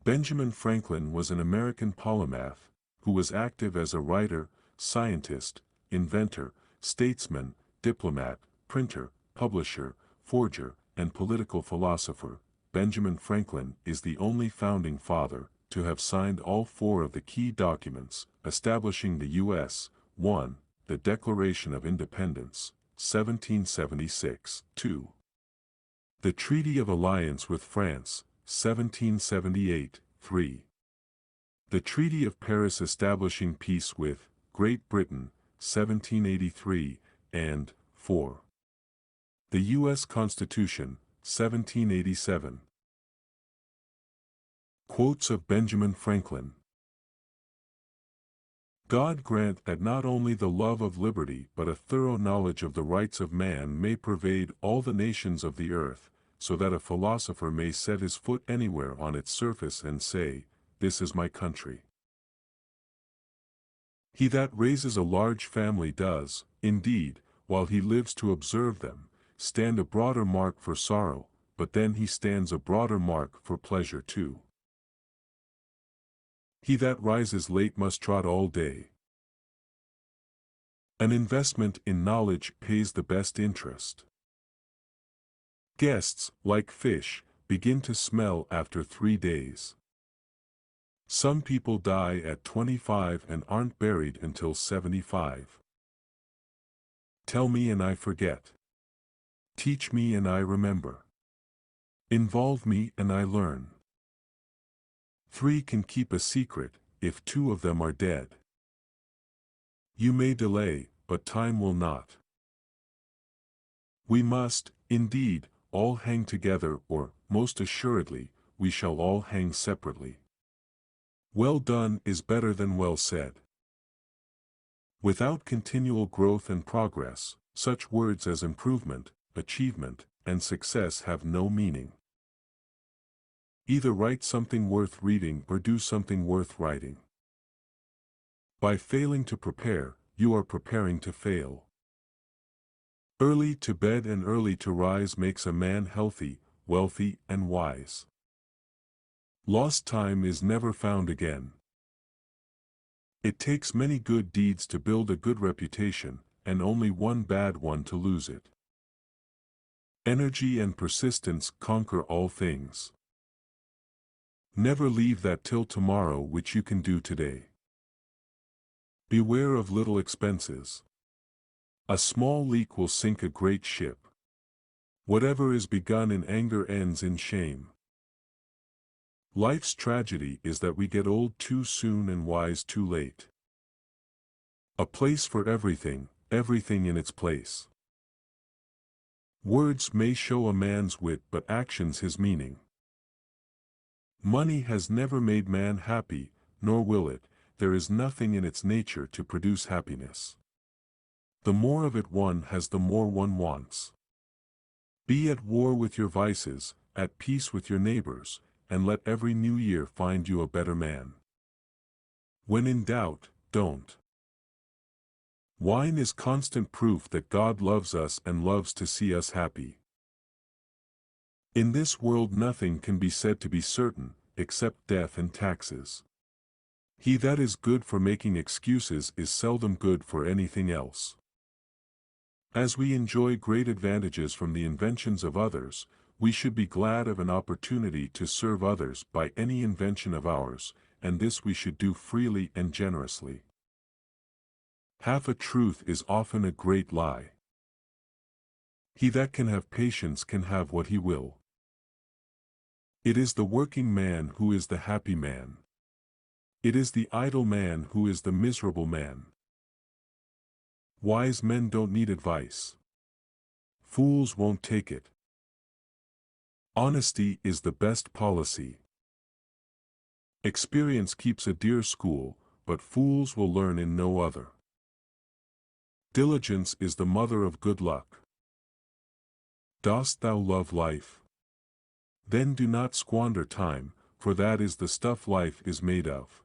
Benjamin Franklin was an American polymath, who was active as a writer, scientist, inventor, statesman, diplomat, printer, publisher, forger, and political philosopher. Benjamin Franklin is the only founding father to have signed all four of the key documents establishing the U.S. 1. The Declaration of Independence, 1776, 2. The Treaty of Alliance with France, 1778, 3. The Treaty of Paris establishing peace with Great Britain, 1783, and 4. The U.S. Constitution, 1787. Quotes of Benjamin Franklin. God grant that not only the love of liberty but a thorough knowledge of the rights of man may pervade all the nations of the earth, so that a philosopher may set his foot anywhere on its surface and say, "This is my country." He that raises a large family does, indeed, while he lives to observe them, stand a broader mark for sorrow, but then he stands a broader mark for pleasure too. He that rises late must trot all day. An investment in knowledge pays the best interest. Guests, like fish, begin to smell after 3 days. Some people die at 25 and aren't buried until 75. Tell me and I forget. Teach me and I remember. Involve me and I learn. 3 can keep a secret, if 2 of them are dead. You may delay, but time will not. We must, indeed, all hang together, or, most assuredly, we shall all hang separately. Well done is better than well said. Without continual growth and progress, such words as improvement, achievement, and success have no meaning. Either write something worth reading or do something worth writing. By failing to prepare, you are preparing to fail. Early to bed and early to rise makes a man healthy, wealthy, and wise. Lost time is never found again. It takes many good deeds to build a good reputation, and only one bad one to lose it. Energy and persistence conquer all things. Never leave that till tomorrow which you can do today. Beware of little expenses. A small leak will sink a great ship. Whatever is begun in anger ends in shame. Life's tragedy is that we get old too soon and wise too late. A place for everything, everything in its place. Words may show a man's wit but actions his meaning. Money has never made man happy, nor will it. There is nothing in its nature to produce happiness. The more of it one has, the more one wants. Be at war with your vices, at peace with your neighbors, and let every new year find you a better man. When in doubt, don't. Wine is constant proof that God loves us and loves to see us happy. In this world nothing can be said to be certain, except death and taxes. He that is good for making excuses is seldom good for anything else. As we enjoy great advantages from the inventions of others, we should be glad of an opportunity to serve others by any invention of ours, and this we should do freely and generously. Half a truth is often a great lie. He that can have patience can have what he will. It is the working man who is the happy man. It is the idle man who is the miserable man. Wise men don't need advice. Fools won't take it. Honesty is the best policy. Experience keeps a dear school, but fools will learn in no other. Diligence is the mother of good luck. Dost thou love life? Then do not squander time, for that is the stuff life is made of.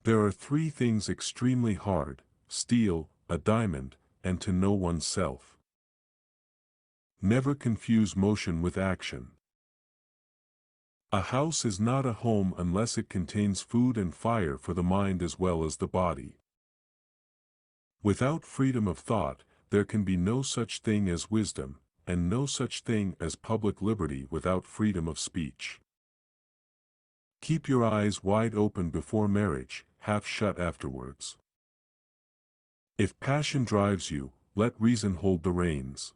There are 3 things extremely hard: steal, a diamond, and to know oneself. Never confuse motion with action. A house is not a home unless it contains food and fire for the mind as well as the body. Without freedom of thought, there can be no such thing as wisdom, and no such thing as public liberty without freedom of speech. Keep your eyes wide open before marriage, half shut afterwards. If passion drives you, let reason hold the reins.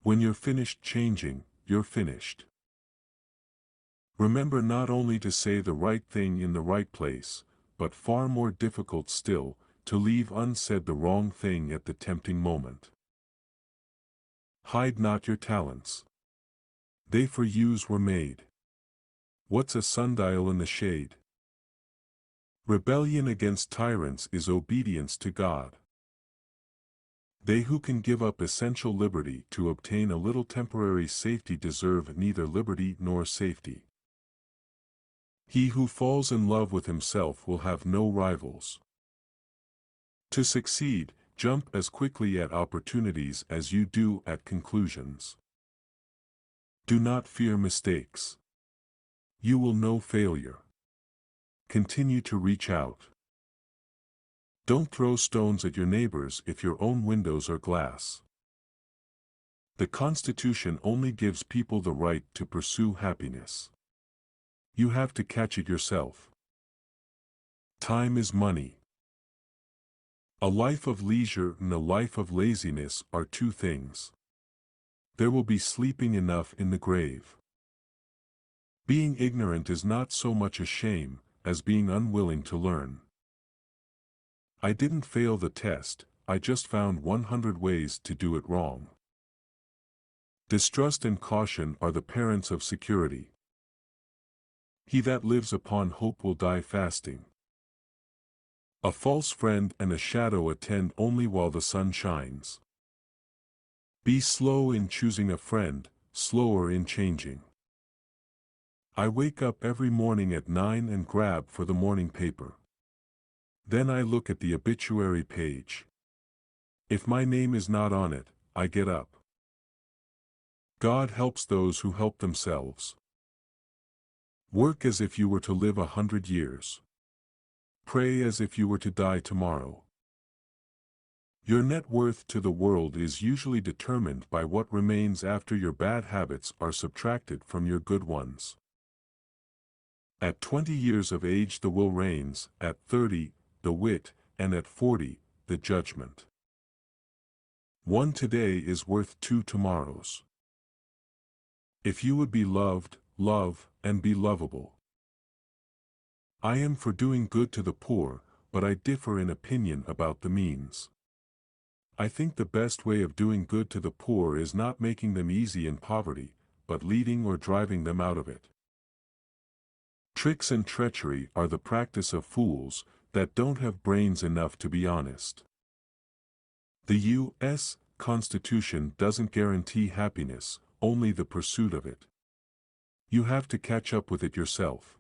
When you're finished changing, you're finished. Remember not only to say the right thing in the right place, but far more difficult still, to leave unsaid the wrong thing at the tempting moment. Hide not your talents. They for use were made. What's a sundial in the shade? Rebellion against tyrants is obedience to God. They who can give up essential liberty to obtain a little temporary safety deserve neither liberty nor safety. He who falls in love with himself will have no rivals. To succeed, jump as quickly at opportunities as you do at conclusions. Do not fear mistakes. You will know failure. Continue to reach out. Don't throw stones at your neighbors if your own windows are glass. The Constitution only gives people the right to pursue happiness. You have to catch it yourself. Time is money. A life of leisure and a life of laziness are two things. There will be sleeping enough in the grave. Being ignorant is not so much a shame as being unwilling to learn. I didn't fail the test, I just found 100 ways to do it wrong. Distrust and caution are the parents of security. He that lives upon hope will die fasting. A false friend and a shadow attend only while the sun shines. Be slow in choosing a friend, slower in changing. I wake up every morning at 9 and grab for the morning paper. Then I look at the obituary page. If my name is not on it, I get up. God helps those who help themselves. Work as if you were to live 100 years. Pray as if you were to die tomorrow. Your net worth to the world is usually determined by what remains after your bad habits are subtracted from your good ones. At 20 years of age the will reigns, at 30, the wit, and at 40, the judgment. One today is worth 2 tomorrows. If you would be loved, love, and be lovable. I am for doing good to the poor, but I differ in opinion about the means. I think the best way of doing good to the poor is not making them easy in poverty, but leading or driving them out of it. Tricks and treachery are the practice of fools that don't have brains enough to be honest. The U.S. Constitution doesn't guarantee happiness, only the pursuit of it. You have to catch up with it yourself.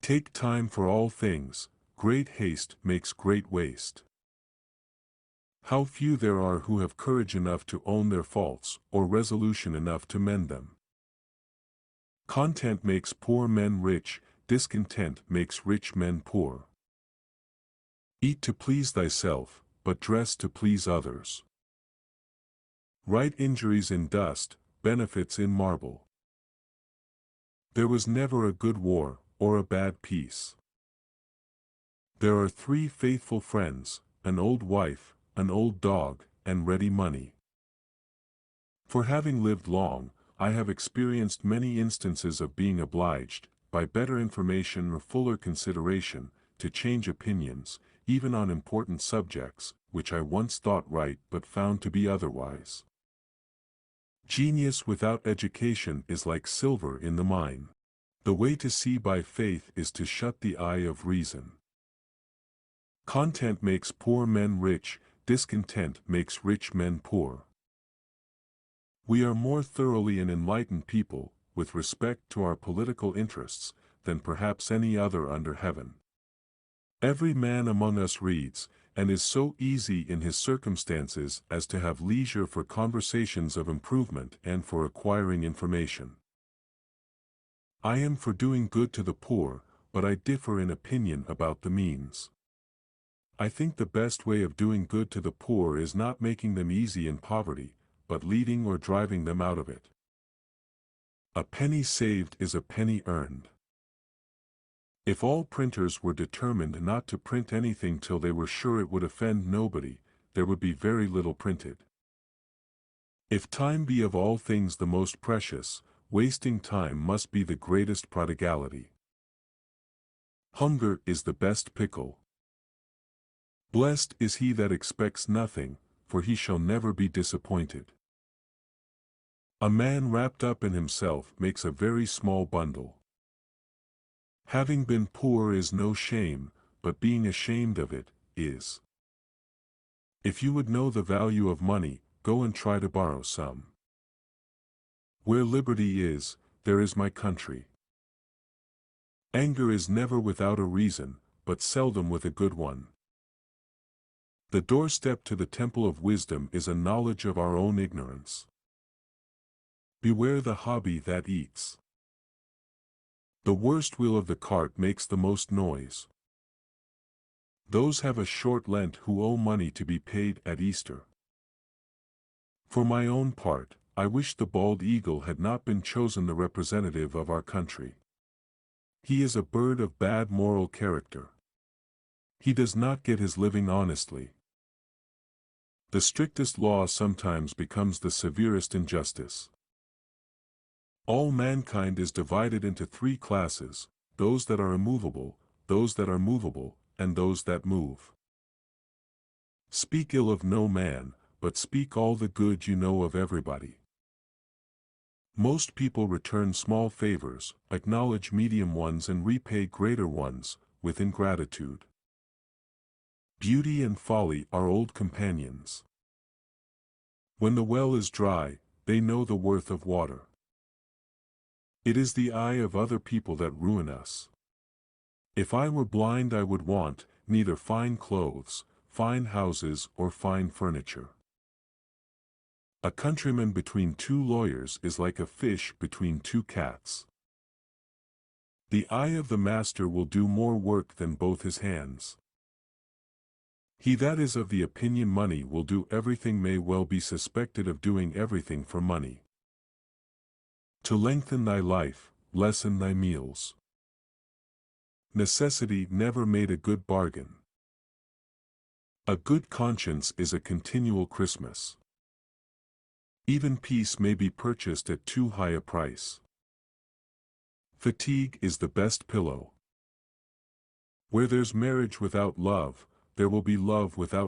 Take time for all things, great haste makes great waste. How few there are who have courage enough to own their faults, or resolution enough to mend them. Content makes poor men rich, discontent makes rich men poor. Eat to please thyself, but dress to please others. Write injuries in dust, benefits in marble. There was never a good war, or a bad peace. There are 3 faithful friends, an old wife, an old dog, and ready money. For having lived long, I have experienced many instances of being obliged, by better information or fuller consideration, to change opinions, even on important subjects, which I once thought right but found to be otherwise. Genius without education is like silver in the mine. The way to see by faith is to shut the eye of reason. Content makes poor men rich, discontent makes rich men poor. We are more thoroughly an enlightened people, with respect to our political interests, than perhaps any other under heaven. Every man among us reads, and is so easy in his circumstances as to have leisure for conversations of improvement and for acquiring information. I am for doing good to the poor, but I differ in opinion about the means. I think the best way of doing good to the poor is not making them easy in poverty, but leading or driving them out of it. A penny saved is a penny earned. If all printers were determined not to print anything till they were sure it would offend nobody, there would be very little printed. If time be of all things the most precious, wasting time must be the greatest prodigality. Hunger is the best pickle. Blessed is he that expects nothing, for he shall never be disappointed. A man wrapped up in himself makes a very small bundle. Having been poor is no shame, but being ashamed of it, is. If you would know the value of money, go and try to borrow some. Where liberty is, there is my country. Anger is never without a reason, but seldom with a good one. The doorstep to the temple of wisdom is a knowledge of our own ignorance. Beware the hobby that eats. The worst wheel of the cart makes the most noise. Those have a short Lent who owe money to be paid at Easter. For my own part, I wish the bald eagle had not been chosen the representative of our country. He is a bird of bad moral character. He does not get his living honestly. The strictest law sometimes becomes the severest injustice. All mankind is divided into three classes: those that are immovable, those that are movable, and those that move. Speak ill of no man, but speak all the good you know of everybody. Most people return small favors, acknowledge medium ones and repay greater ones, with ingratitude. Beauty and folly are old companions. When the well is dry, they know the worth of water. It is the eye of other people that ruin us. If I were blind I would want neither fine clothes, fine houses or fine furniture. A countryman between two lawyers is like a fish between two cats. The eye of the master will do more work than both his hands. He that is of the opinion money will do everything may well be suspected of doing everything for money. To lengthen thy life, lessen thy meals. Necessity never made a good bargain. A good conscience is a continual Christmas. Even peace may be purchased at too high a price. Fatigue is the best pillow. Where there's marriage without love, there will be love without